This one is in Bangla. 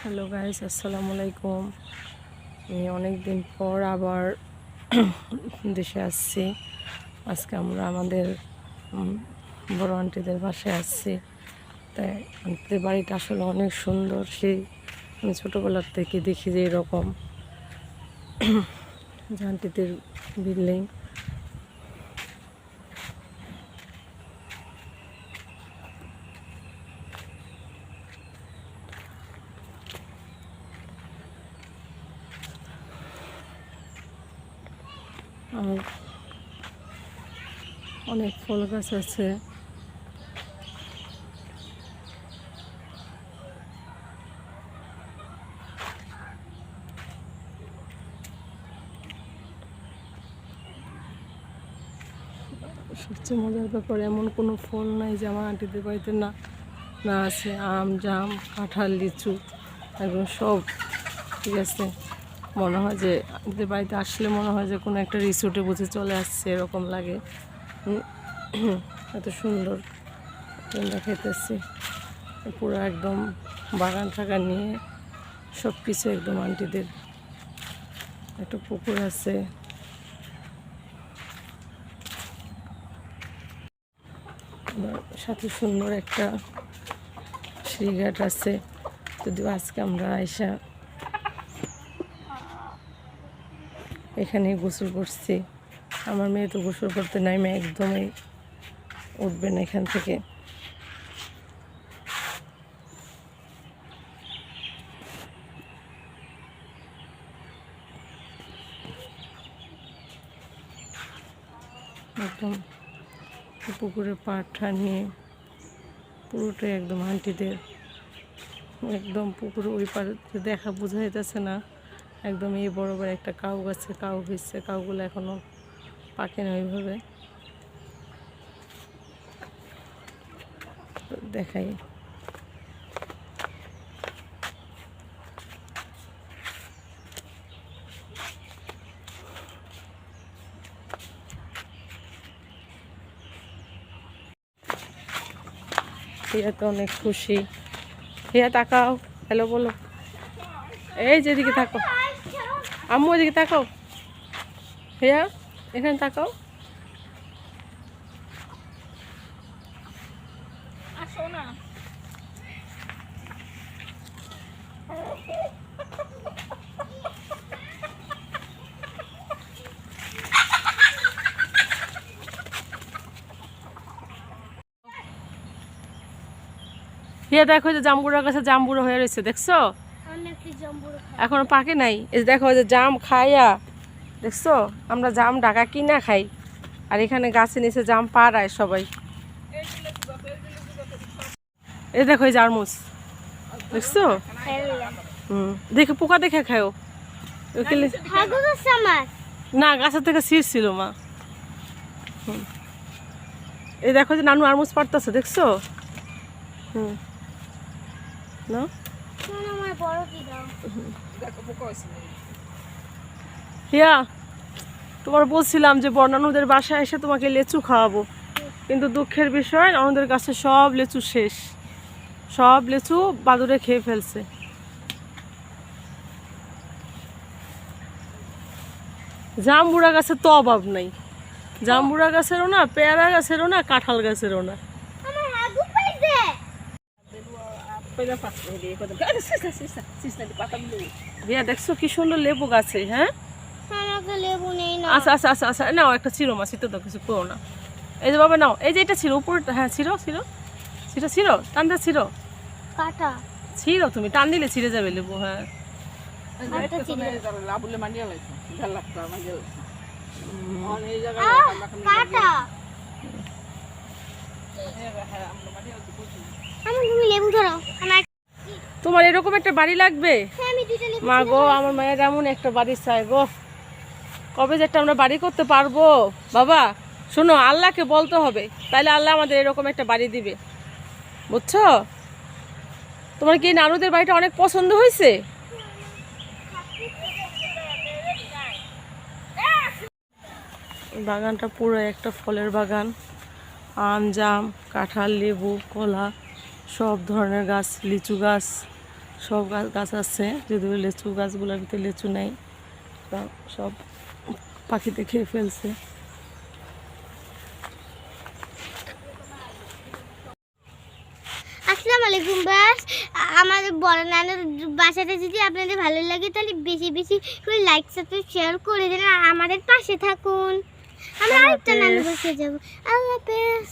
হ্যালো গাইস, আসসালামু আলাইকুম। আমি অনেক দিন পর আবার দেশে আসছি। আজকে আমরা আমাদের বড় আন্টিদের বাসায় আসছি। তাই আন্টিদের বাড়িটা আসলে অনেক সুন্দর। সেই আমি ছোটোবেলার থেকে দেখি যে এরকম যে আন্টিদের বিল্ডিং। আর অনেক ফুল গাছ আছে। সবচেয়ে মজার ব্যাপার, এমন কোনো ফল নাই যে আমার আন্টিদের বাড়িতে না না আছে। আম, জাম, কাঁঠাল, লিচু একদম সব ঠিক আছে। মনে হয় যে আন্টিদের বাড়িতে আসলে মনে হয় যে কোনো একটা রিসোর্টে বুঝে চলে আসছে, এরকম লাগে। এত সুন্দর আমরা খেতেছি। পুরো একদম বাগান টাগান নিয়ে সব কিছু একদম আন্টিদের। একটা পুকুর আছে, সাথে সুন্দর একটা শ্রীঘাট আছে। যদিও আজকে আমরা আইসা এখানে গোসল করছি। আমার মেয়ে তো গোসল করতে নামে একদমই উঠবে না এখান থেকে। একদম পুকুরে পাড় নিয়ে পুরোটাই একদম আন্টিদের। একদম পুকুরে ওই পাড়ে দেখা বোঝা যাইতেছে না। একদম এই বড় বড় একটা কাউ গাছে কাউ হয়েছে, কাউগুলো এখনো পাকে না ওইভাবে। দেখাই হিয়া তো অনেক খুশি। হিয়া তাকাও, হ্যালো বলো। এই যেদিকে থাকো, আম্মু এদিকে তাকাও। হিয়া এখানে তাকাও। আসো না। হিয়া দেখো যে জাম্বুরার কাছে জাম্বুরা হয়ে রয়েছে, দেখছো? এখনো পাকে নাই। এই যে দেখো যে জাম খাইয়া, দেখছো? আমরা জাম ঢাকা কিনা খাই, আর এখানে গাছে নিচে জাম পাড়ায় সবাই। এই দেখো এই জারমুজ, দেখছো? দেখে পোকা দেখে খাও। না, গাছের থেকে ছিঁড়ছিল মা। এই দেখো যে নানু আরমুজ পাড়তেছে, দেখছো? না হিয়া, তোমার বলছিলাম যে বর্ণানুদের বাসায় এসে তোমাকে লেচু খাওয়াবো, কিন্তু দুঃখের বিষয় আমাদের কাছে সব লেচু শেষ। সব লেচু বাদুড়ে খেয়ে ফেলছে। জাম্বুরা গাছের তো অভাব নাই। জাম্বুরা গাছেরও না, পেয়ারা গাছেরও না, কাঁঠাল গাছেরও না। রিয়া দেখছো কি সুন্দর লেবু গাছে। হ্যাঁ, আচ্ছা আচ্ছা আচ্ছা আচ্ছা, নাও একটা ছিঁড়ো মা, ছিটো তো কিছু করো না। এই যে বাবা নাও, এই যে এটা ছিঁড়ো উপরটা। হ্যাঁ ছিঁড়ো ছিঁড়ো ছিঁড়ো ছিঁড়ো, টান দা ছিঁড়ো। ছিঁড়ো, তুমি টান দিলে ছিঁড়ে যাবে লেবু। হ্যাঁ তোমার এরকম একটা বাড়ি লাগবে? মা গো, আমার মায়ের এমন একটা বাড়ি চাই গো। কবে যে একটা আমরা বাড়ি করতে পারবো বাবা। শোনো, আল্লাহকে বলতে হবে, তাইলে আল্লাহ আমাদের এরকম একটা বাড়ি দিবে, বুঝছো? তোমার কি নানুদের বাড়িটা অনেক পছন্দ হয়েছে? বাগানটা পুরো একটা ফলের বাগান। আম, জাম, কাঁঠাল, লেবু, কলা, সব ধরনের গাছ, লিচু গাছ সব গাছ আছে, যদিও লিচু গাছগুলোর ভিতরে লিচু নেই, সব পাখিতে খেয়ে ফেলছে। আসসালামু আলাইকুম বাস। আমাদের বড় নানুর বাসাটা যদি আপনাদের ভালো লাগে তাহলে বেশি বেশি করে লাইক সাবস্ক্রাইব শেয়ার করে দেন আর আমাদের পাশে থাকুন। আমরা আরেকটা নানুর বাসায় যাবো। আল্লাহ হাফেজ।